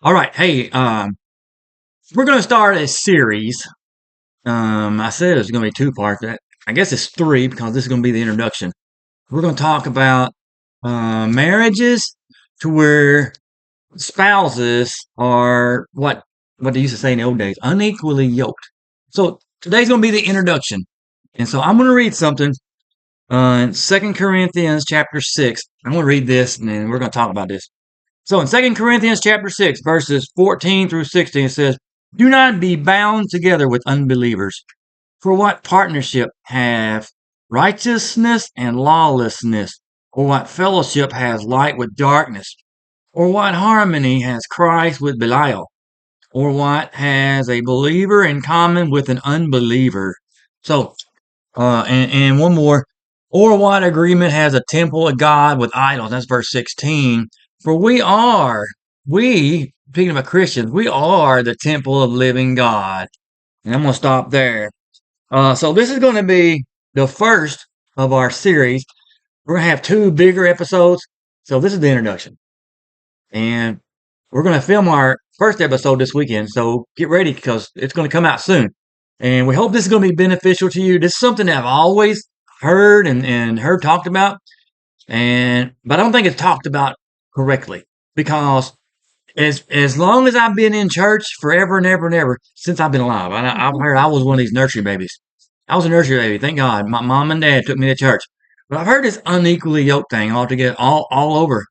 All right. Hey, we're going to start a series. I said it's going to be two parts. I guess it's three because this is going to be the introduction. We're going to talk about marriages to where spouses are what they used to say in the old days, unequally yoked. So today's going to be the introduction, and so I'm going to read something in 2 Corinthians chapter 6. I'm going to read this, and then we're going to talk about this. So in 2 Corinthians chapter 6, verses 14 through 16, it says, "Do not be bound together with unbelievers. For what partnership have righteousness and lawlessness? Or what fellowship has light with darkness? Or what harmony has Christ with Belial? Or what has a believer in common with an unbeliever?" So, and one more. "Or what agreement has a temple of God with idols?" That's verse 16. "For speaking about Christians, we are the temple of living God." And I'm going to stop there. So this is going to be the first of our series. We're going to have two bigger episodes. So this is the introduction. And we're going to film our first episode this weekend. So get ready because it's going to come out soon. And we hope this is going to be beneficial to you. This is something that I've always heard and heard talked about. But I don't think it's talked about correctly because as long as I've been in church forever and ever and ever since I've been alive, I've heard I was one of these nursery babies. I was a nursery baby. Thank God. My mom and dad took me to church. But I've heard this unequally yoked thing all over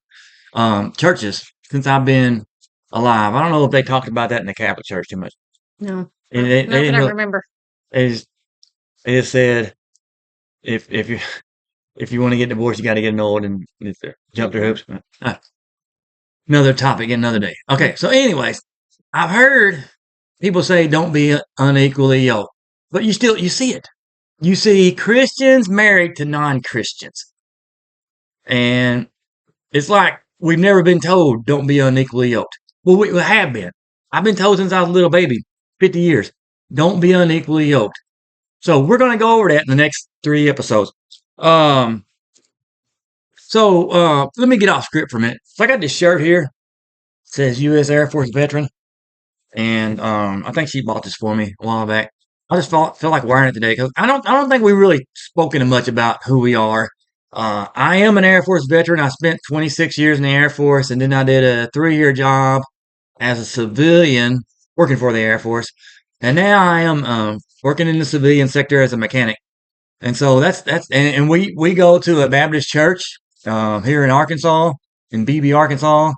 churches since I've been alive. I don't know if they talked about that in the Catholic Church too much. No, They not that didn't I really. remember. They just said if you if you want to get divorced, you got to get annulled and jump through hoops. Another topic, another day. Okay, so anyways, I've heard people say don't be unequally yoked, but you see it. You see Christians married to non-Christians, and it's like we've never been told don't be unequally yoked. Well, we have been. I've been told since I was a little baby, 50 years, don't be unequally yoked. So we're going to go over that in the next three episodes. Um, let me get off script for a minute. So I got this shirt here. It says U.S. Air Force veteran. And I think she bought this for me a while back. I just felt like wearing it today because I don't think we really spoken much about who we are. I am an Air Force veteran. I spent 26 years in the Air Force, and then I did a 3-year job as a civilian working for the Air Force, and now I am working in the civilian sector as a mechanic. And so and we go to a Baptist church here in Arkansas, in Beebe, Arkansas,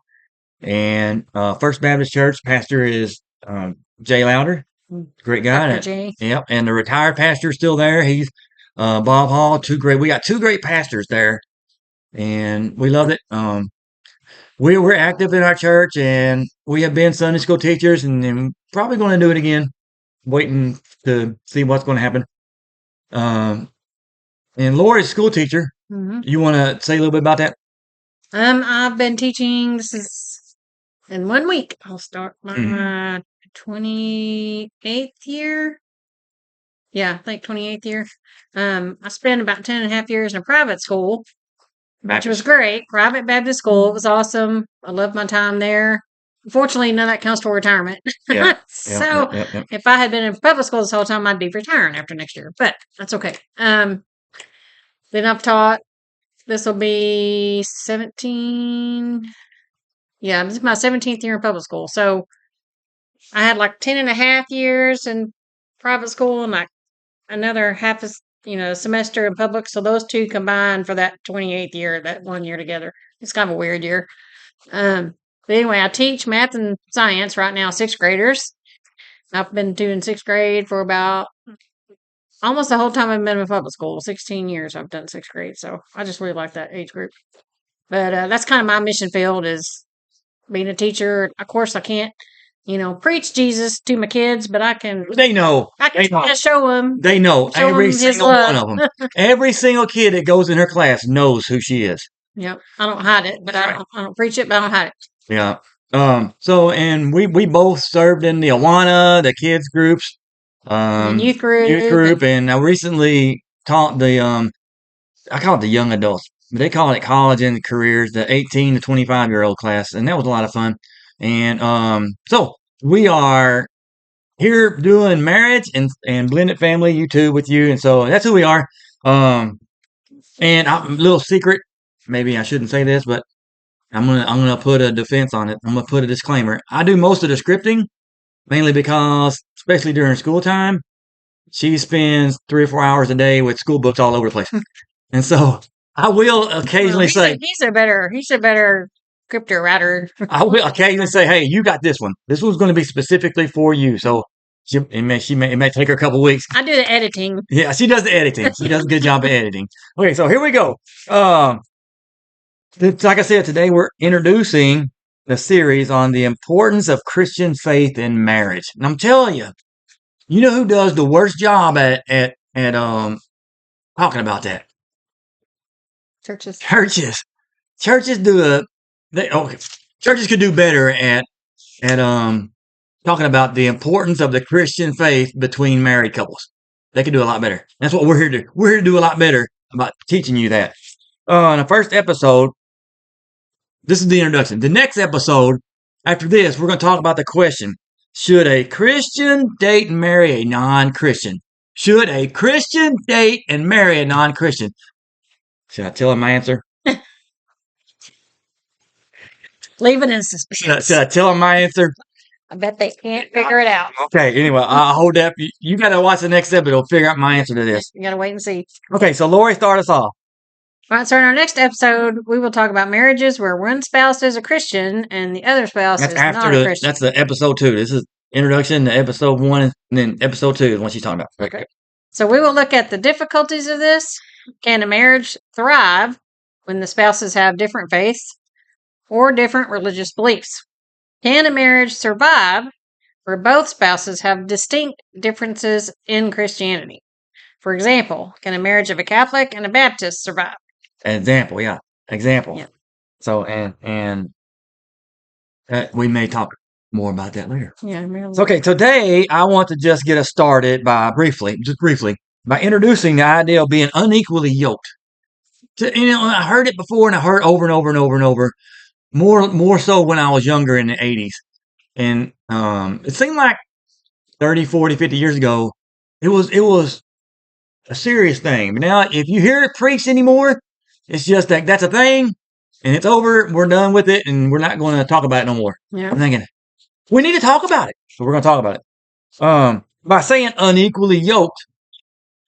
and First Baptist Church pastor is Jay Louder, great guy. Dr. J. Yep, and the retired pastor is still there. He's Bob Hall. We got two great pastors there, and we love it. We're active in our church, and we have been Sunday school teachers, and probably going to do it again. Waiting to see what's going to happen. Um, and Lori's school teacher. hmm You want to say a little bit about that? I've been teaching. This is in 1 week. I'll start Mm. my 28th year. Yeah, I think 28th year. I spent about 10.5 years in a private school, which was Baptist. great. Private Baptist school. It was awesome. I loved my time there. Unfortunately, none of that counts for retirement. Yeah. Yeah. Yeah. So Yeah. Yeah. if I had been in public school this whole time, I'd be retiring after next year. But that's okay. Then I've taught. This will be 17. Yeah, this is my 17th year in public school. So I had like 10.5 years in private school and like another half a semester in public. So those two combined for that 28th year, that 1 year together. It's kind of a weird year. But anyway, I teach math and science right now, sixth graders. I've been doing sixth grade for about almost the whole time I've been in public school. 16 years I've done sixth grade. So I just really like that age group. But that's kind of my mission field is being a teacher. Of course, I can't, preach Jesus to my kids, but I can. They know. I can try to show them. They know. Show Every them His single one love. of them. Every single kid that goes in her class knows who she is. Yep. I don't hide it, but I don't preach it, but I don't hide it. Yeah. And we both served in the Awana, the kids groups, And youth youth group. group, and I recently taught I call it the young adults, but they call it college and careers, the 18 to 25-year-old class, and that was a lot of fun. And so we are here doing marriage and blended family, you two with you. And so that's who we are. And a little secret, maybe I shouldn't say this, but I'm gonna put a defense on it. I'm gonna put a disclaimer. I do most of the scripting, mainly because, especially during school time, she spends 3 or 4 hours a day with school books all over the place. And so I will Well, occasionally say, he's a better scripter writer. I will occasionally say, hey, you got this one. This one's going to be specifically for you. So it may take her a couple weeks. I do the editing. Yeah, she does the editing. She does a good job of editing. Okay, so here we go. Like I said, today we're introducing the series on the importance of Christian faith in marriage. And I'm telling you, you know who does the worst job at talking about that? Churches. Churches churches could do better at talking about the importance of the Christian faith between married couples. They could do a lot better. That's what we're here to do. We're here to do a lot better about teaching you that. In the first episode, this is the introduction. The next episode, after this, we're going to talk about the question: should a Christian date and marry a non-Christian? Should a Christian date and marry a non-Christian? Should I tell him my answer? Leave it in suspense. Should I tell him my answer? I bet they can't figure it out. Okay, anyway, I'll hold that. You got to watch the next episode to figure out my answer to this. You got to wait and see. Okay, so Lori, start us off. All right, so in our next episode, we will talk about marriages where one spouse is a Christian and the other spouse is not a Christian. That's the episode 2. This is introduction to episode 1, and then episode 2 is what she's talking about. Okay. So we will look at the difficulties of this. Can a marriage thrive when the spouses have different faiths or different religious beliefs? Can a marriage survive where both spouses have distinct differences in Christianity? For example, can a marriage of a Catholic and a Baptist survive? Example, yeah. Example. Yeah. So, and we may talk more about that later. Yeah. Okay, today I want to just get us started by briefly, by introducing the idea of being unequally yoked. I heard it before, and I heard over and over and over and over. More so when I was younger in the 80s. And it seemed like 30, 40, 50 years ago, it was a serious thing. But now, if you hear it preached anymore, it's just that's a thing, and it's over. We're done with it, and we're not going to talk about it no more. Yeah. I'm thinking, we need to talk about it. So we're going to talk about it. By saying unequally yoked,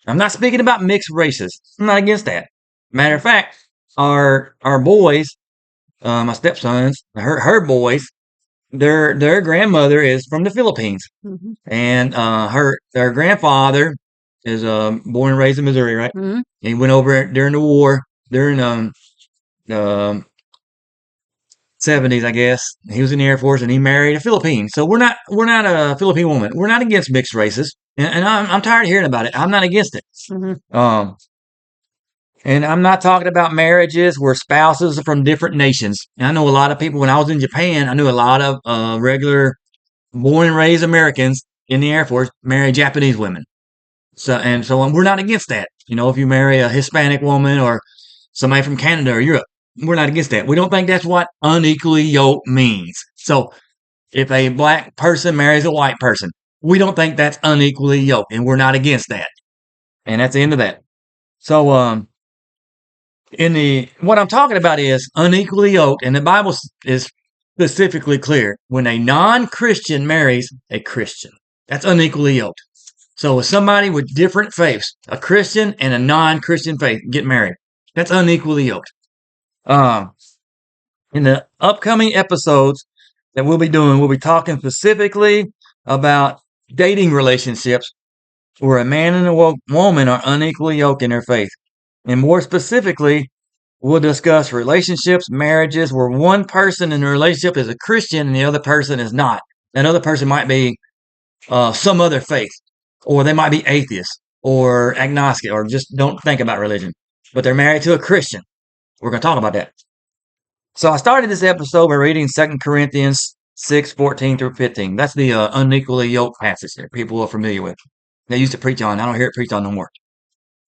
I'm not speaking about mixed races. I'm not against that. Matter of fact, our boys, my stepsons, her boys, their grandmother is from the Philippines, and their grandfather is born and raised in Missouri, right? Mm-hmm. He went over during the war during the 70s, I guess. He was in the Air Force, and he married a Philippine. So we're not a Philippine woman. We're not against mixed races, and I'm tired of hearing about it. I'm not against it. Mm-hmm. And I'm not talking about marriages where spouses are from different nations. And I know a lot of people. When I was in Japan, I knew a lot of regular born and raised Americans in the Air Force marry Japanese women. So we're not against that. If you marry a Hispanic woman or somebody from Canada or Europe, we're not against that. We don't think that's what unequally yoked means. So if a black person marries a white person, we don't think that's unequally yoked, and we're not against that. And that's the end of that. So what I'm talking about is unequally yoked, and the Bible is specifically clear. When a non-Christian marries a Christian, that's unequally yoked. So if somebody with different faiths, a Christian and a non-Christian faith, get married, that's unequally yoked. In the upcoming episodes that we'll be doing, we'll be talking specifically about dating relationships where a man and a woman are unequally yoked in their faith. And more specifically, we'll discuss relationships, marriages, where one person in the relationship is a Christian and the other person is not. That other person might be some other faith, or they might be atheist or agnostic or just don't think about religion, but they're married to a Christian. We're going to talk about that. So I started this episode by reading 2 Corinthians 6:14 through 15. That's the unequally yoked passage that people are familiar with. They used to preach on. I don't hear it preached on no more.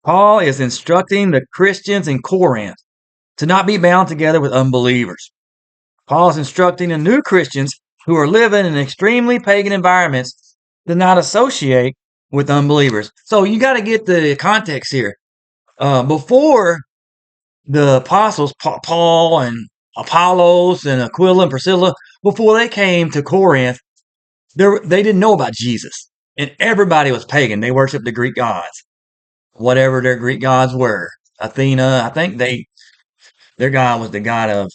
Paul is instructing the Christians in Corinth to not be bound together with unbelievers. Paul's instructing the new Christians who are living in extremely pagan environments to not associate with unbelievers. So you got to get the context here. Before the apostles, Paul and Apollos and Aquila and Priscilla, before they came to Corinth, they didn't know about Jesus. And everybody was pagan. They worshiped the Greek gods, whatever their Greek gods were. Athena, I think their god was the god of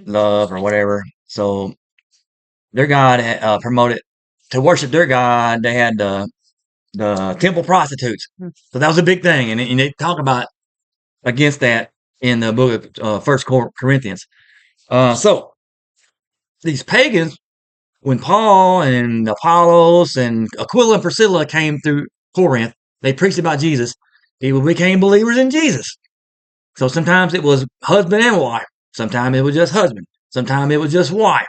love or whatever. So their god promoted to worship their god. They had the temple prostitutes. So that was a big thing, and they talk about against that in the book of First Corinthians. So these pagans, when Paul and Apollos and Aquila and Priscilla came through Corinth, they preached about Jesus. People became believers in Jesus. So sometimes it was husband and wife. Sometimes it was just husband. Sometimes it was just wife.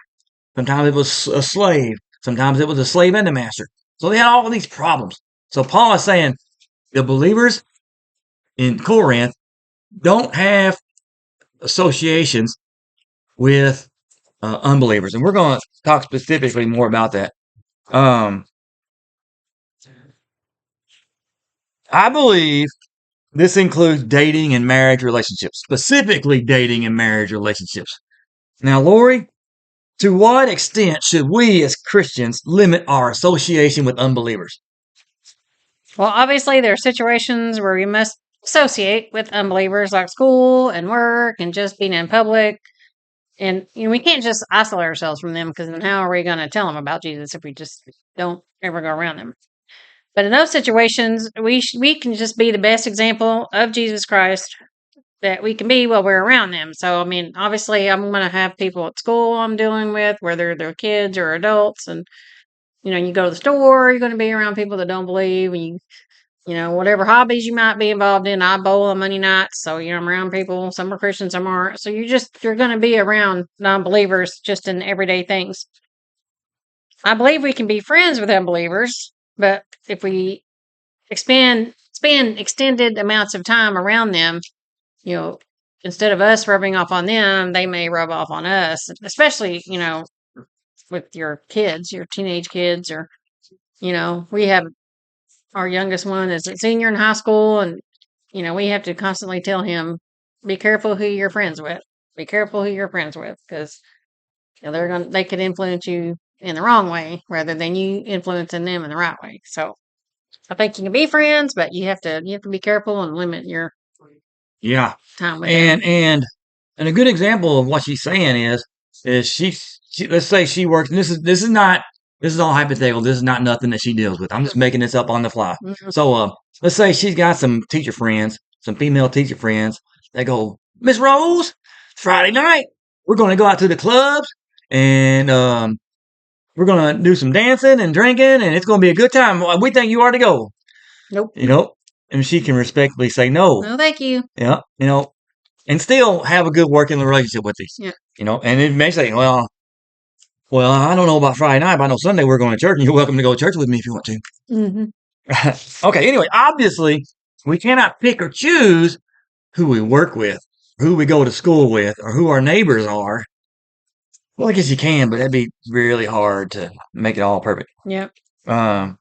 Sometimes it was a slave. Sometimes it was a slave and a master. So they had all these problems. So Paul is saying the believers in Corinth don't have associations with unbelievers. And we're going to talk specifically more about that. I believe this includes dating and marriage relationships, specifically dating and marriage relationships. Now, Lori, to what extent should we as Christians limit our association with unbelievers? Well, obviously, there are situations where we must associate with unbelievers, like school and work and just being in public. And we can't just isolate ourselves from them, because then how are we going to tell them about Jesus if we just don't ever go around them? But in those situations, we can just be the best example of Jesus Christ that we can be while we're around them. So, obviously, I'm going to have people at school I'm dealing with, whether they're kids or adults. And, you go to the store, you're going to be around people that don't believe. And whatever hobbies you might be involved in. I bowl on Monday nights. So, I'm around people. Some are Christians, some aren't. So you're going to be around non-believers just in everyday things. I believe we can be friends with unbelievers, but if we spend extended amounts of time around them, instead of us rubbing off on them, they may rub off on us, especially, with your kids, your teenage kids, or, we have our youngest one is a senior in high school, and, we have to constantly tell him, be careful who you're friends with. Be careful who you're friends with, because they could influence you in the wrong way rather than you influencing them in the right way. So I think you can be friends, but you have to be careful and limit your time with them. And a good example of what she's saying is she let's say she works, and this is all hypothetical. This is not nothing that she deals with. I'm just making this up on the fly. Mhm. So let's say she's got some teacher friends, some female teacher friends. They go, Miss Rose, Friday night, we're going to go out to the clubs, and we're going to do some dancing and drinking, and it's going to be a good time. We think you are to go. Nope. And she can respectfully say no. No, thank you. Yeah, and still have a good working relationship with these. Yeah. And it may say, well, I don't know about Friday night, but I know Sunday we're going to church, and you're welcome to go to church with me if you want to. Mm-hmm. Okay, anyway, obviously, we cannot pick or choose who we work with, who we go to school with, or who our neighbors are. Well, I guess you can, but that'd be really hard to make it all perfect. Yep. But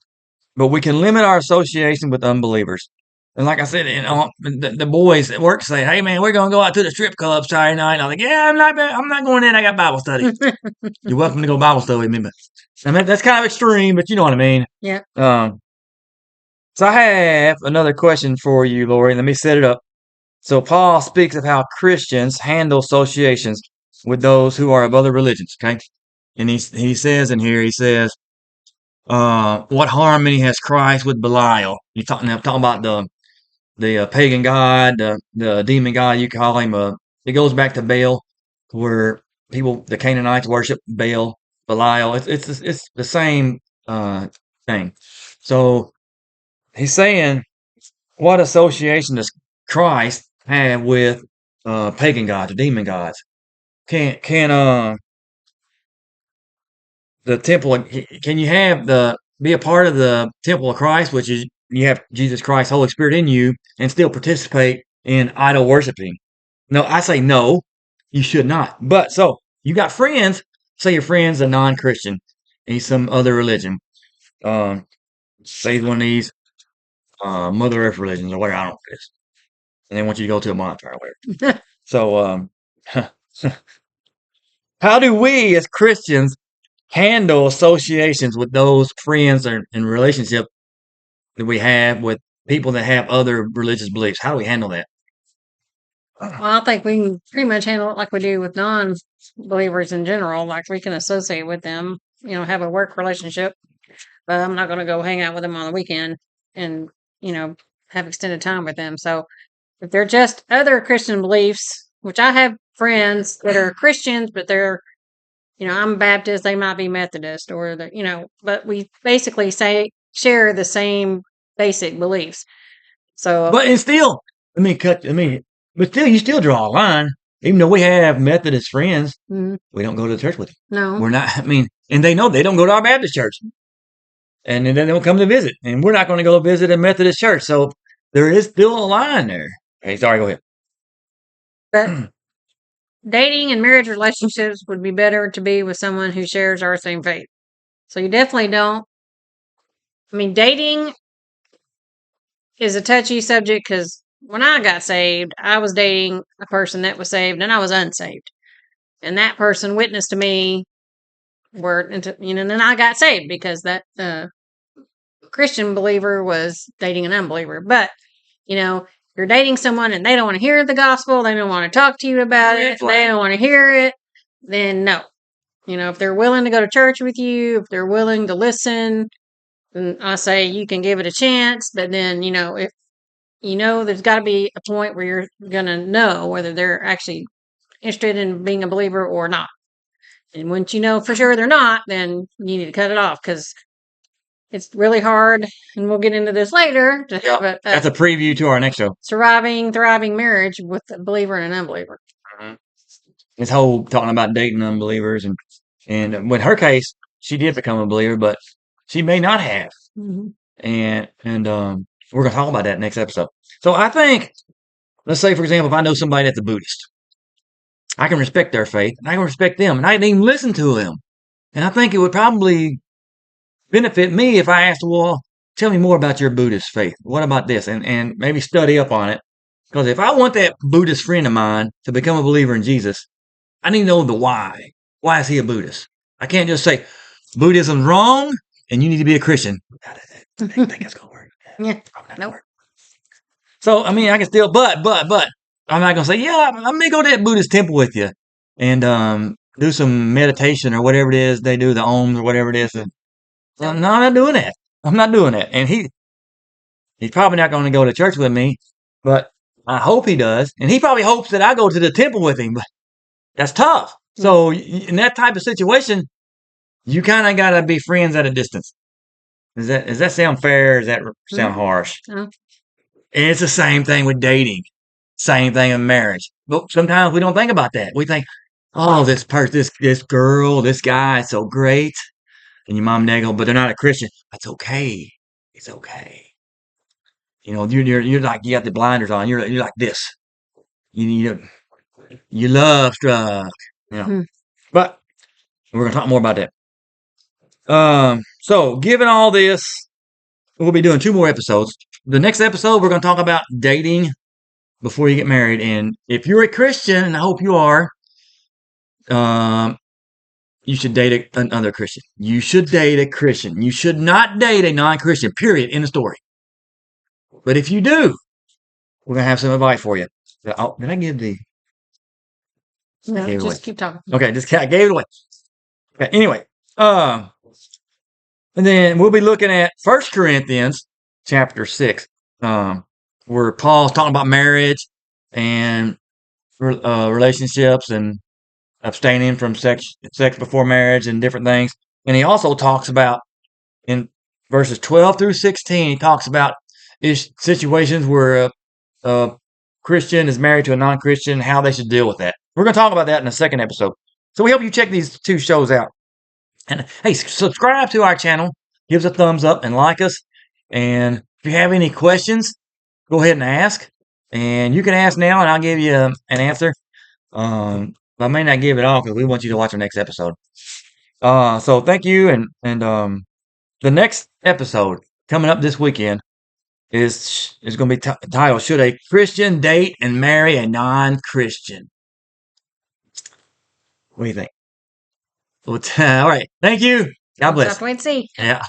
we can limit our association with unbelievers. And like I said, the boys at work say, "Hey, man, we're gonna go out to the strip club Saturday night." And I'm like, "Yeah, I'm not going in. I got Bible study." You're welcome to go Bible study with me, but that's kind of extreme, but you know what I mean. Yeah. So I have another question for you, Lori. Let me set it up. So Paul speaks of how Christians handle associations with those who are of other religions. Okay, and he says in here, he says, "What harmony has Christ with Belial?" You're talking about the pagan god, the demon god, you call him. It goes back to Baal, where the Canaanites worship Baal, Belial. It's the same thing. So he's saying, what association does Christ have with pagan gods or demon gods? Can the temple? Can you be a part of the temple of Christ, which is you have Jesus Christ, Holy Spirit in you, and still participate in idol worshiping? No, I say no, you should not. But so you got friends. Say your friend's a non-Christian, and he's some other religion. Say one of these Mother Earth religions or whatever. I don't know what it is, and they want you to go to a bonfire or whatever. So, how do we as Christians handle associations with those friends or in relationship that we have with people that have other religious beliefs? How do we handle that? Well, I think we can pretty much handle it like we do with non-believers in general. Like we can associate with them, have a work relationship. But I'm not going to go hang out with them on the weekend and, have extended time with them. So if they're just other Christian beliefs, which I have friends that are Christians, but they're, I'm Baptist, they might be Methodist or but we basically share the same basic beliefs. So, But and still, but still, you still draw a line. Even though we have Methodist friends, mhm, we don't go to the church with them. no, We're not. And they know they don't go to our Baptist church, and then they don't come to visit, and we're not going to go visit a Methodist church. So there is still a line there. Hey, sorry, go ahead. but dating and marriage relationships would be better to be with someone who shares our same faith. So you definitely don't. Dating is a touchy subject because when I got saved, I was dating a person that was saved and I was unsaved. And that person witnessed to me and then I got saved because that Christian believer was dating an unbeliever. But, you're dating someone and they don't want to hear the gospel, they don't want to talk to you about it, they don't want to hear it, then no. If they're willing to go to church with you, if they're willing to listen, then I say you can give it a chance. But then, if there's got to be a point where you're going to know whether they're actually interested in being a believer or not. And once you know for sure they're not, then you need to cut it off because it's really hard. And we'll get into this later to have That's a preview to our next show. Thriving marriage with a believer and an unbeliever. This whole talking about dating unbelievers and with her case, she did become a believer, but she may not have. Mm-hmm. And we're going to talk about that next episode. So I think, let's say, for example, if I know somebody that's a Buddhist, I can respect their faith and I can respect them and I can even listen to them. And I think it would probably benefit me if I asked, well, tell me more about your Buddhist faith. What about this? And maybe study up on it. Because if I want that Buddhist friend of mine to become a believer in Jesus, I need to know the why. Why is he a Buddhist? I can't just say Buddhism's wrong and you need to be a Christian. I think that's going to work. Yeah. Nope. Work. So, I can still, but, I'm not going to say, yeah, I'm going to go to that Buddhist temple with you and do some meditation or whatever it is they do, the ohms or whatever it is. No, I'm not doing that. I'm not doing that. And he's probably not going to go to church with me, but I hope he does. And he probably hopes that I go to the temple with him, but that's tough. So in that type of situation, you kind of got to be friends at a distance. Does that sound fair? Or does that sound harsh? No. And it's the same thing with dating. Same thing in marriage. But sometimes we don't think about that. We think, oh, this girl, this guy is so great. And your mom and dad go, but they're not a Christian. That's okay. It's okay. You're like, you got the blinders on. You're like this. You love struck. But we're gonna talk more about that. So given all this, we'll be doing 2 more episodes. The next episode, we're gonna talk about dating before you get married. And if you're a Christian, and I hope you are, you should date another Christian. You should date a Christian. You should not date a non-Christian, period, in the story. But if you do, we're going to have some advice for you. Did I give the... No, just keep talking. Okay, I gave it away. Okay, anyway. And then we'll be looking at 1 Corinthians chapter 6, where Paul's talking about marriage and relationships and abstaining from sex before marriage and different things. And he also talks about, in verses 12 through 16, he talks about situations where a Christian is married to a non-Christian, how they should deal with that. We're going to talk about that in the second episode. So we hope you check these 2 shows out. And hey, subscribe to our channel. Give us a thumbs up and like us. And if you have any questions, go ahead and ask. And you can ask now and I'll give you an answer. I may not give it all because we want you to watch our next episode. So thank you, and the next episode coming up this weekend is going to be titled "Should a Christian Date and Marry a Non-Christian?" What do you think? Well, all right. Thank you. God We'll just bless. have to wait and see. Yeah.